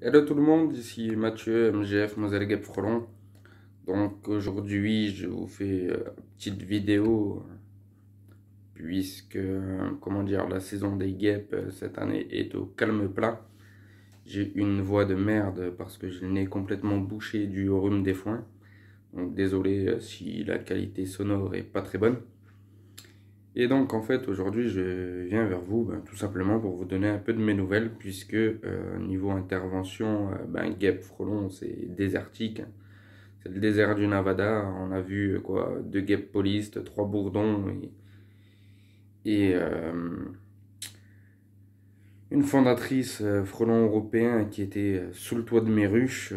Hello tout le monde, ici Mathieu, MGF, Moselle Gap Frelon. Donc aujourd'hui je vous fais une petite vidéo puisque comment dire, la saison des guêpes cette année est au calme plat. J'ai une voix de merde parce que j'ai le nez complètement bouché du rhume des foins. Donc désolé si la qualité sonore est pas très bonne. Et donc en fait aujourd'hui je viens vers vous tout simplement pour vous donner un peu de mes nouvelles puisque niveau intervention, Guêpe Frelon c'est désertique. C'est le désert du Nevada. On a vu quoi, deux guêpes polistes, trois bourdons et une fondatrice frelon européen qui était sous le toit de mes ruches.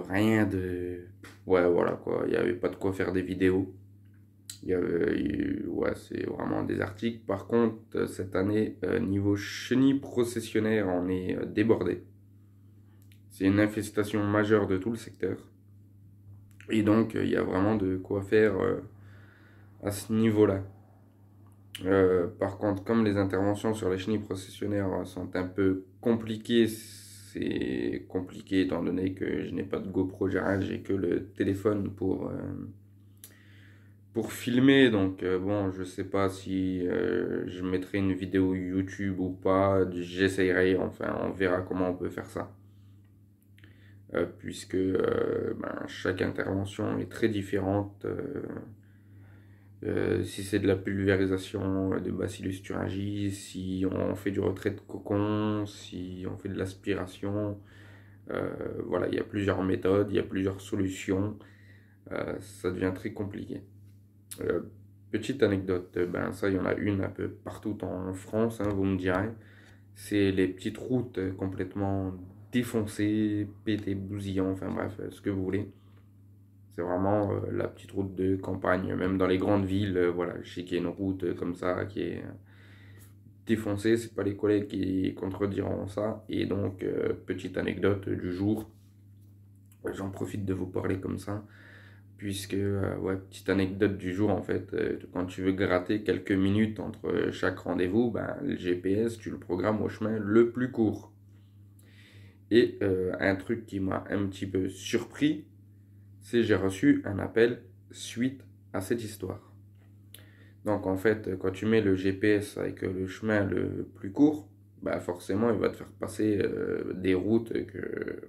Rien de... Ouais voilà quoi, il n'y avait pas de quoi faire des vidéos. Ouais, c'est vraiment désertique. Par contre, cette année, niveau chenille processionnaire, on est débordé. C'est une infestation majeure de tout le secteur. Et donc, il y a vraiment de quoi faire à ce niveau-là. Par contre, comme les interventions sur les chenilles processionnaires sont un peu compliquées, c'est compliqué étant donné que je n'ai pas de GoPro, j'ai que le téléphone pour filmer. Donc bon, je sais pas si je mettrai une vidéo YouTube ou pas, j'essayerai, enfin on verra comment on peut faire ça. Puisque chaque intervention est très différente. Si c'est de la pulvérisation de Bacillus thuringiis, si on fait du retrait de cocon, si on fait de l'aspiration, voilà, il y a plusieurs méthodes, il y a plusieurs solutions, ça devient très compliqué. Euh, Petite anecdote, ça il y en a une un peu partout en France, hein, vous me direz, c'est les petites routes complètement défoncées, pétées, bousillant, enfin bref, ce que vous voulez. C'est vraiment la petite route de campagne, même dans les grandes villes, voilà, je sais qu'il y a une route comme ça qui est défoncée, c'est pas les collègues qui contrediront ça. Et donc, petite anecdote du jour, j'en profite de vous parler comme ça, puisque, ouais, petite anecdote du jour en fait, quand tu veux gratter quelques minutes entre chaque rendez-vous, le GPS, tu le programmes au chemin le plus court. Et un truc qui m'a un petit peu surpris, c'est j'ai reçu un appel suite à cette histoire. Donc en fait, quand tu mets le GPS avec le chemin le plus court, forcément il va te faire passer des routes que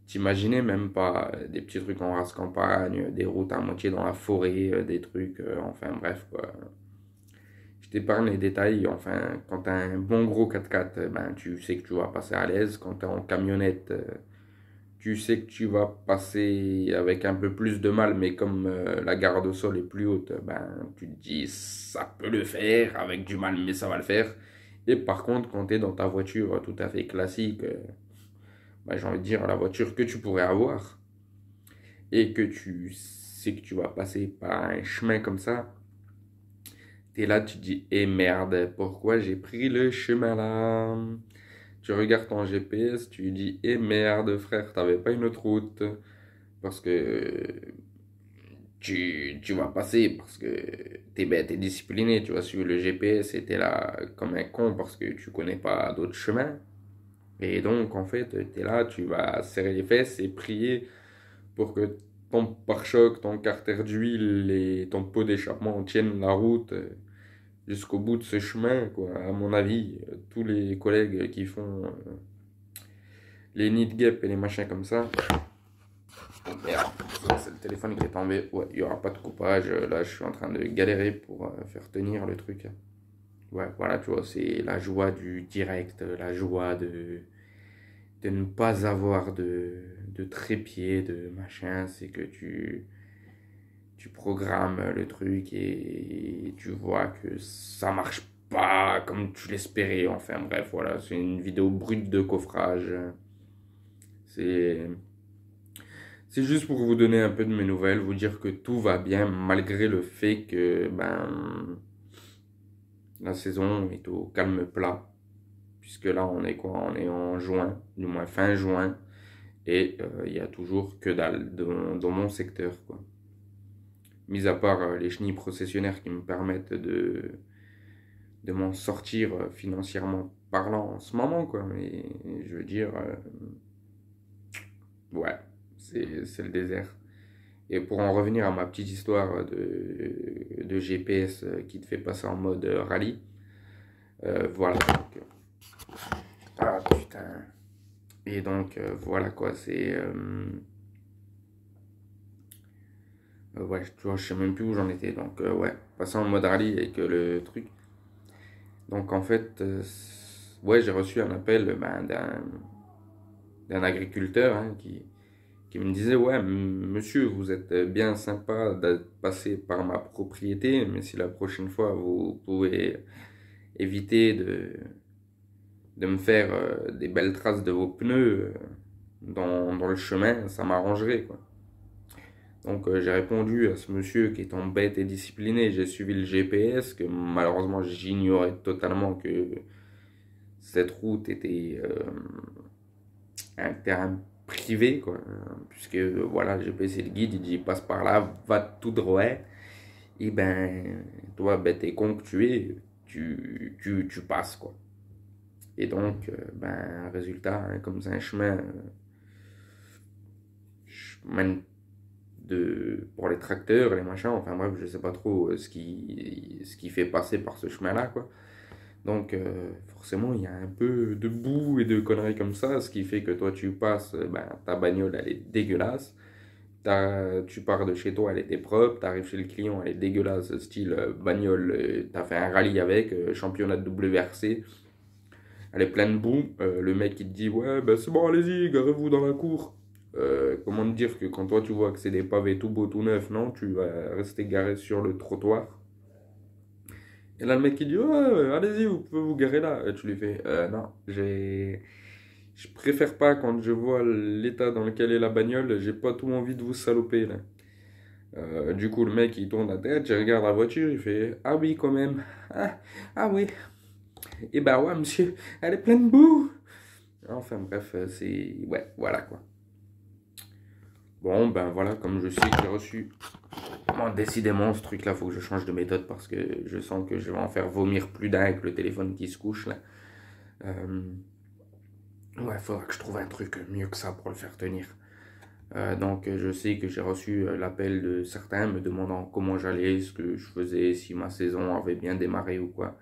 t'imaginais même pas, des petits trucs en race campagne, des routes à moitié dans la forêt, des trucs, enfin bref quoi. Je t'épargne les détails, enfin quand t'as un bon gros 4x4, tu sais que tu vas passer à l'aise, quand t'es en camionnette, tu sais que tu vas passer avec un peu plus de mal, mais comme la garde au sol est plus haute, tu te dis ça peut le faire avec du mal, mais ça va le faire. Et par contre, quand tu es dans ta voiture tout à fait classique, j'ai envie de dire la voiture que tu pourrais avoir, et que tu sais que tu vas passer par un chemin comme ça, tu es là, tu te dis, eh merde, pourquoi j'ai pris le chemin là? Tu regardes ton GPS, tu dis, eh merde frère, t'avais pas une autre route. Parce que tu vas passer, parce que t'es discipliné, tu vas suivre le GPS et t'es là comme un con parce que tu connais pas d'autres chemins. Et donc, en fait, t'es là, tu vas serrer les fesses et prier pour que ton pare-choc, ton carter d'huile et ton pot d'échappement tiennent la route jusqu'au bout de ce chemin, quoi. À mon avis, tous les collègues qui font les nids de guêpes et les machins comme ça, oh merde, c'est le téléphone qui est tombé. Ouais, il n'y aura pas de coupage. Là, je suis en train de galérer pour faire tenir le truc. Ouais, voilà, tu vois, c'est la joie du direct, la joie de ne pas avoir de trépied, de machin. C'est que tu programmes le truc et tu vois que ça marche pas comme tu l'espérais. Enfin, bref, voilà, c'est une vidéo brute de coffrage. C'est C'est juste pour vous donner un peu de mes nouvelles, vous dire que tout va bien malgré le fait que la saison est au calme plat. Puisque là on est quoi? On est en juin, du moins fin juin, et il y a toujours que dalle dans mon secteur quoi. Mis à part les chenilles processionnaires qui me permettent de m'en sortir financièrement parlant en ce moment, quoi. Mais je veux dire, ouais, c'est le désert. Et pour en revenir à ma petite histoire de GPS qui te fait passer en mode rallye, voilà. Donc, ah putain. Et donc, voilà quoi, ouais, tu vois, je sais même plus où j'en étais. Donc, ouais, passer en mode rallye avec le truc. Donc, en fait, ouais, j'ai reçu un appel ben, d'un agriculteur hein, qui me disait, ouais, monsieur, vous êtes bien sympa d'être passé par ma propriété, mais si la prochaine fois vous pouvez éviter de me faire des belles traces de vos pneus dans le chemin, ça m'arrangerait, quoi. Donc j'ai répondu à ce monsieur qui étant bête et discipliné, j'ai suivi le GPS, que malheureusement j'ignorais totalement que cette route était un terrain privé, quoi. Puisque voilà, le GPS et le guide, il dit passe par là, va tout droit, et ben toi, bête et con que tu es, tu passes, quoi. Et donc, ben, résultat, hein, comme c'est un chemin pour les tracteurs, les machins, enfin bref, je sais pas trop ce qui fait passer par ce chemin-là, quoi. Donc, forcément, il y a un peu de boue et de conneries comme ça, ce qui fait que toi, tu passes, ben, ta bagnole, elle est dégueulasse. Tu pars de chez toi, elle était propre. T'arrives chez le client, elle est dégueulasse, style bagnole. T'as fait un rallye avec, championnat de WRC. Elle est pleine de boue. Le mec, il te dit, ouais, ben c'est bon, allez-y, garez-vous dans la cour. Comment te dire que quand toi, tu vois que c'est des pavés tout beaux, tout neufs, non, tu vas rester garé sur le trottoir. Et là, le mec, il dit, ouais, allez-y, vous pouvez vous garer là. Et tu lui fais, non, je préfère pas quand je vois l'état dans lequel est la bagnole, j'ai pas tout envie de vous saloper là. Du coup, le mec il tourne la tête, il regarde la voiture, il fait ah oui, quand même. Ah, ah oui. Et bah ouais, monsieur, elle est pleine de boue. Enfin bref, c'est. Ouais, voilà quoi. Bon, ben voilà, comme je sais que j'ai reçu. Bon, décidément, ce truc là, faut que je change de méthode parce que je sens que je vais en faire vomir plus d'un avec le téléphone qui se couche là. Euh, Ouais, faudra que je trouve un truc mieux que ça pour le faire tenir. Donc je sais que j'ai reçu l'appel de certains me demandant comment j'allais, ce que je faisais, si ma saison avait bien démarré ou quoi.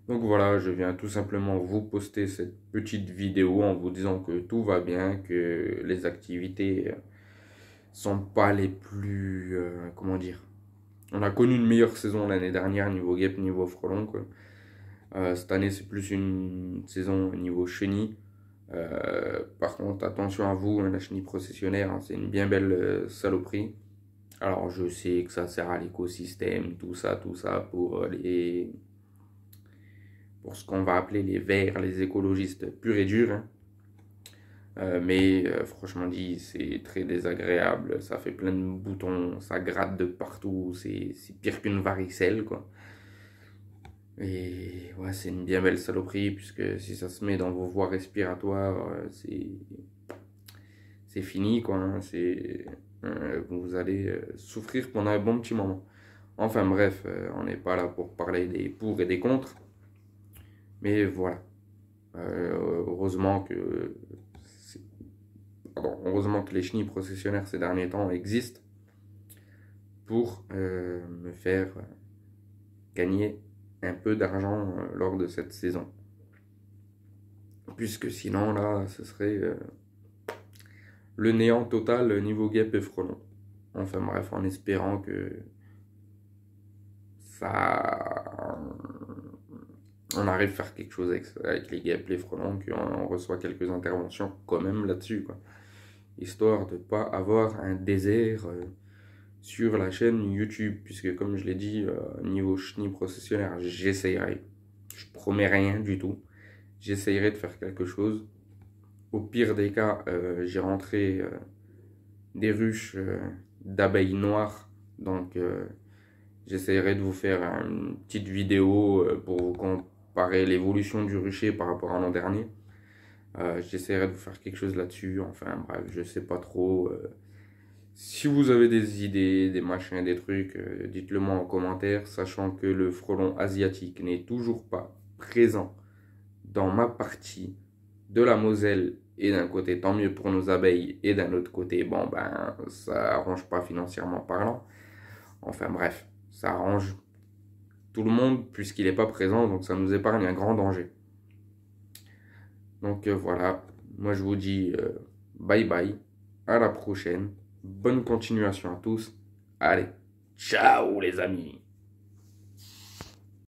Donc voilà, je viens tout simplement vous poster cette petite vidéo en vous disant que tout va bien, que les activités sont pas les plus... comment dire? On a connu une meilleure saison l'année dernière niveau guêpe, niveau frelon quoi. Cette année c'est plus une saison niveau chenille. Par contre, attention à vous, hein, la chenille processionnaire, hein, c'est une bien belle saloperie. Alors, je sais que ça sert à l'écosystème, tout ça, pour ce qu'on va appeler les verts, les écologistes purs et durs. Hein. Mais franchement dit, c'est très désagréable, ça fait plein de boutons, ça gratte de partout, c'est pire qu'une varicelle, quoi. Et ouais, c'est une bien belle saloperie, puisque si ça se met dans vos voies respiratoires, c'est fini, quoi. Hein, vous allez souffrir pendant un bon petit moment. Enfin bref, on n'est pas là pour parler des pour et des contre. Mais voilà. Heureusement que heureusement que les chenilles processionnaires ces derniers temps existent pour me faire gagner un peu d'argent lors de cette saison. Puisque sinon là, ce serait le néant total niveau guêpe et frelon. Enfin bref, en espérant que ça on arrive à faire quelque chose avec les guêpes, les frelons, qu'on reçoit quelques interventions quand même là-dessus, quoi. Histoire de ne pas avoir un désert sur la chaîne YouTube, puisque comme je l'ai dit, niveau chenille processionnaire, j'essayerai. Je promets rien du tout. J'essayerai de faire quelque chose. Au pire des cas, j'ai rentré des ruches d'abeilles noires, donc j'essayerai de vous faire une petite vidéo pour vous comparer l'évolution du rucher par rapport à l'an dernier. J'essaierai de vous faire quelque chose là-dessus. Enfin bref, je sais pas trop. Si vous avez des idées, des machins, des trucs, dites-le moi en commentaire, sachant que le frelon asiatique n'est toujours pas présent dans ma partie de la Moselle, et d'un côté, tant mieux pour nos abeilles, et d'un autre côté, bon, ben, ça arrange pas financièrement parlant. Enfin bref, ça arrange tout le monde puisqu'il n'est pas présent, donc ça nous épargne un grand danger. Donc voilà, moi je vous dis bye bye, à la prochaine, bonne continuation à tous, allez, ciao les amis!